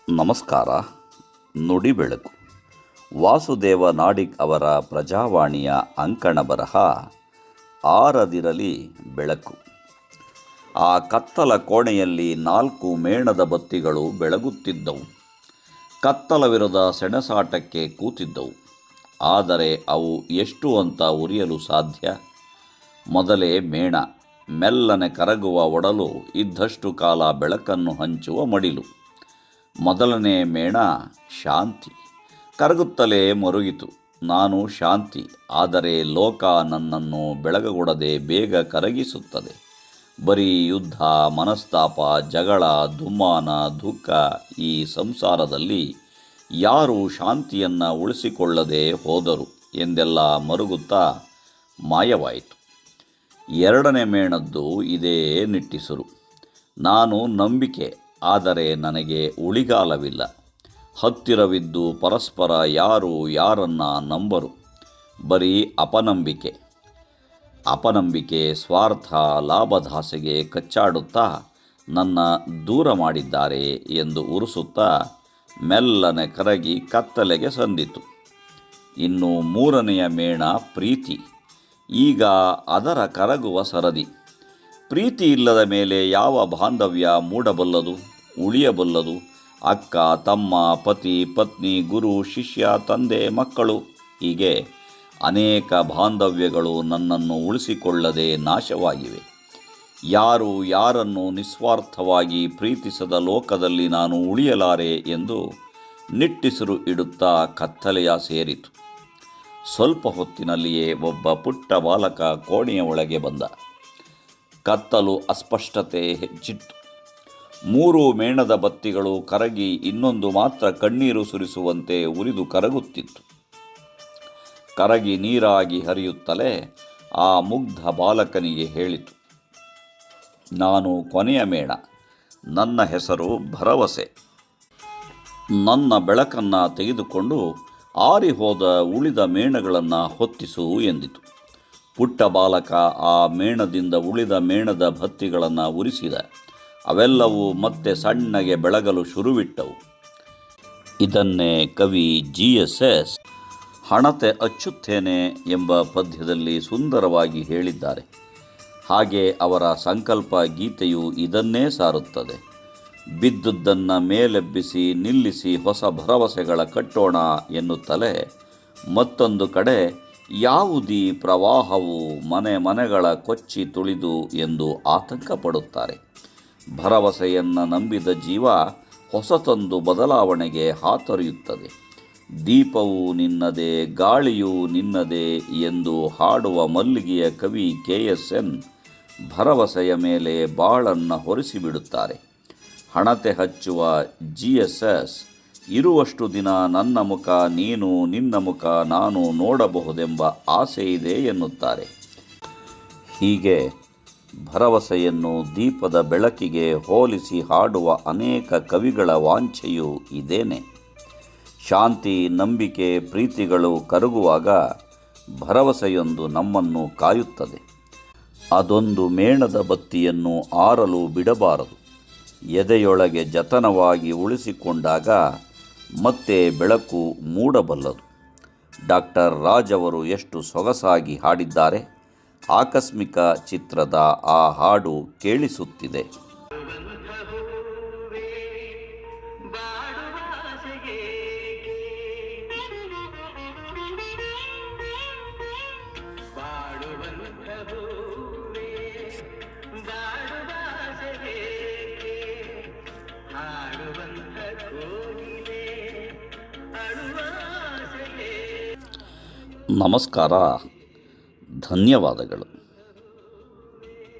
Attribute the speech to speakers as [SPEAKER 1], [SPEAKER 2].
[SPEAKER 1] ನಮಸ್ಕಾರ. ನುಡಿ ಬೆಳಕು ವಾಸುದೇವ ನಾಡಿಗ್ ಅವರ ಪ್ರಜಾವಾಣಿಯ ಅಂಕಣ ಬರಹ ಆರದಿರಲಿ ಬೆಳಕು. ಆ ಕತ್ತಲ ಕೋಣೆಯಲ್ಲಿ 4 ಮೇಣದ ಬತ್ತಿಗಳು ಬೆಳಗುತ್ತಿದ್ದವು. ಕತ್ತಲವಿರದ ಸೆಣಸಾಟಕ್ಕೆ ಕೂತಿದ್ದವು. ಆದರೆ ಅವು ಎಷ್ಟು ಅಂತ ಉರಿಯಲು ಸಾಧ್ಯ? ಮೊದಲೇ ಮೇಣ, ಮೆಲ್ಲನೆ ಕರಗುವ ಒಡಲು, ಇದ್ದಷ್ಟು ಕಾಲ ಬೆಳಕನ್ನು ಹಂಚುವ ಮಡಿಲು. ಮೊದಲನೇ ಮೇಣ ಶಾಂತಿ. ಕರಗುತ್ತಲೇ ಮರುಗಿತು. ನಾನು ಶಾಂತಿ, ಆದರೆ ಲೋಕ ನನ್ನನ್ನು ಬೆಳಗಗೊಡದೆ ಬೇಗ ಕರಗಿಸುತ್ತದೆ. ಬರೀ ಯುದ್ಧ, ಮನಸ್ತಾಪ, ಜಗಳ, ದುಮ್ಮಾನ, ದುಃಖ. ಈ ಸಂಸಾರದಲ್ಲಿ ಯಾರು ಶಾಂತಿಯನ್ನು ಉಳಿಸಿಕೊಳ್ಳದೆ ಹೋದರು ಎಂದೆಲ್ಲ ಮರುಗುತ್ತಾ ಮಾಯವಾಯಿತು. ಎರಡನೇ ಮೇಣದ್ದು ಇದೇ ನಿಟ್ಟಿಸುರು. ನಾನು ನಂಬಿಕೆ, ಆದರೆ ನನಗೆ ಉಳಿಗಾಲವಿಲ್ಲ. ಹತ್ತಿರವಿದ್ದು ಪರಸ್ಪರ ಯಾರು ಯಾರನ್ನ ನಂಬರು. ಬರೀ ಅಪನಂಬಿಕೆ, ಸ್ವಾರ್ಥ, ಲಾಭದಾಸೆಗೆ ಕಚ್ಚಾಡುತ್ತಾ ನನ್ನ ದೂರ ಮಾಡಿದ್ದಾರೆ ಎಂದು ಉರಿಸುತ್ತಾ ಮೆಲ್ಲನೆ ಕರಗಿ ಕತ್ತಲೆಗೆ ಸಂದಿತು. ಇನ್ನು ಮೂರನೆಯ ಮೇಣ ಪ್ರೀತಿ. ಈಗ ಅದರ ಕರಗುವ ಸರದಿ. ಪ್ರೀತಿ ಇಲ್ಲದ ಮೇಲೆ ಯಾವ ಬಾಂಧವ್ಯ ಮೂಡಬಲ್ಲದು, ಉಳಿಯಬಲ್ಲದು? ಅಕ್ಕ, ತಮ್ಮ, ಪತಿ, ಪತ್ನಿ, ಗುರು, ಶಿಷ್ಯ, ತಂದೆ, ಮಕ್ಕಳು, ಹೀಗೆ ಅನೇಕ ಬಾಂಧವ್ಯಗಳು ನನ್ನನ್ನು ಉಳಿಸಿಕೊಳ್ಳದೆ ನಾಶವಾಗಿವೆ. ಯಾರು ಯಾರನ್ನು ನಿಸ್ವಾರ್ಥವಾಗಿ ಪ್ರೀತಿಸದ ಲೋಕದಲ್ಲಿ ನಾನು ಉಳಿಯಲಾರೆ ಎಂದು ನಿಟ್ಟಿಸಿರು ಇಡುತ್ತಾ ಕತ್ತಲೆಯ ಸೇರಿತು. ಸ್ವಲ್ಪ ಹೊತ್ತಿನಲ್ಲಿಯೇ ಒಬ್ಬ ಪುಟ್ಟ ಬಾಲಕ ಕೋಣೆಯ ಒಳಗೆ ಬಂದ. ಕತ್ತಲು ಅಸ್ಪಷ್ಟತೆ ಹೆಚ್ಚಿತ್ತು. 3 ಮೇಣದ ಬತ್ತಿಗಳು ಕರಗಿ ಇನ್ನೊಂದು ಮಾತ್ರ ಕಣ್ಣೀರು ಸುರಿಸುವಂತೆ ಉರಿದು ಕರಗುತ್ತಿತ್ತು. ಕರಗಿ ನೀರಾಗಿ ಹರಿಯುತ್ತಲೇ ಆ ಮುಗ್ಧ ಬಾಲಕನಿಗೆ ಹೇಳಿತು, ನಾನು ಕೊನೆಯ ಮೇಣ. ನನ್ನ ಹೆಸರು ಭರವಸೆ. ನನ್ನ ಬೆಳಕನ್ನು ತೆಗೆದುಕೊಂಡು ಆರಿಹೋದ ಉಳಿದ ಮೇಣಗಳನ್ನು ಹೊತ್ತಿಸು ಎಂದಿತು. ಪುಟ್ಟ ಬಾಲಕ ಆ ಮೇಣದಿಂದ ಉಳಿದ ಮೇಣದ ಬತ್ತಿಗಳನ್ನು ಉರಿಸಿದ. ಅವೆಲ್ಲವೂ ಮತ್ತೆ ಸಣ್ಣಗೆ ಬೆಳಗಲು ಶುರುವಿಟ್ಟವು. ಇದನ್ನೇ ಕವಿ GSS ಹಣತೆ ಅಚ್ಚುತ್ತೇನೆ ಎಂಬ ಪದ್ಯದಲ್ಲಿ ಸುಂದರವಾಗಿ ಹೇಳಿದ್ದಾರೆ. ಹಾಗೆ ಅವರ ಸಂಕಲ್ಪ ಗೀತೆಯು ಇದನ್ನೇ ಸಾರುತ್ತದೆ. ಬಿದ್ದುದನ್ನು ಮೇಲೆಬ್ಬಿಸಿ ನಿಲ್ಲಿಸಿ ಹೊಸ ಭರವಸೆಗಳ ಕಟ್ಟೋಣ ಎನ್ನುತ್ತಲೇ ಮತ್ತೊಂದು ಕಡೆ ಯಾವುದೀ ಪ್ರವಾಹವು ಮನೆಗಳ ಕೊಚ್ಚಿ ತುಳಿದು ಎಂದು ಆತಂಕ ಪಡುತ್ತಾರೆ. ಭರವಸೆಯನ್ನು ನಂಬಿದ ಜೀವ ಹೊಸತೊಂದು ಬದಲಾವಣೆಗೆ ಹಾತೊರೆಯುತ್ತದೆ. ದೀಪವು ನಿನ್ನದೇ, ಗಾಳಿಯೂ ನಿನ್ನದೇ ಎಂದು ಹಾಡುವ ಮಲ್ಲಿಗೆಯ ಕವಿ KSN ಭರವಸೆಯ ಮೇಲೆ ಬಾಳನ್ನು ಹೊರಿಸಿಬಿಡುತ್ತಾರೆ. ಹಣತೆ ಹಚ್ಚುವ GSS ಇರುವಷ್ಟು ದಿನ ನನ್ನ ಮುಖ ನೀನು, ನಿನ್ನ ಮುಖ ನಾನು ನೋಡಬಹುದೆಂಬ ಆಸೆಯಿದೆ ಎನ್ನುತ್ತಾರೆ. ಹೀಗೆ ಭರವಸೆಯನ್ನು ದೀಪದ ಬೆಳಕಿಗೆ ಹೋಲಿಸಿ ಹಾಡುವ ಅನೇಕ ಕವಿಗಳ ವಾಂಛೆಯೂ ಇದೇನೆ. ಶಾಂತಿ, ನಂಬಿಕೆ, ಪ್ರೀತಿಗಳು ಕರಗುವಾಗ ಭರವಸೆಯೊಂದು ನಮ್ಮನ್ನು ಕಾಯುತ್ತದೆ. ಅದೊಂದು ಮೇಣದ ಬತ್ತಿಯನ್ನು ಆರಲು ಬಿಡಬಾರದು. ಎದೆಯೊಳಗೆ ಜತನವಾಗಿ ಉಳಿಸಿಕೊಂಡಾಗ ಮತ್ತೆ ಬೆಳಕು ಮೂಡಬಲ್ಲದು. ಡಾಕ್ಟರ್ ರಾಜ್ ಅವರು ಎಷ್ಟು ಸೊಗಸಾಗಿ ಹಾಡಿದ್ದಾರೆ. ಆಕಸ್ಮಿಕ ಚಿತ್ರದ ಆ ಹಾಡು ಕೇಳಿಸುತ್ತಿದೆ. ನಮಸ್ಕಾರ. ಧನ್ಯವಾದಗಳು.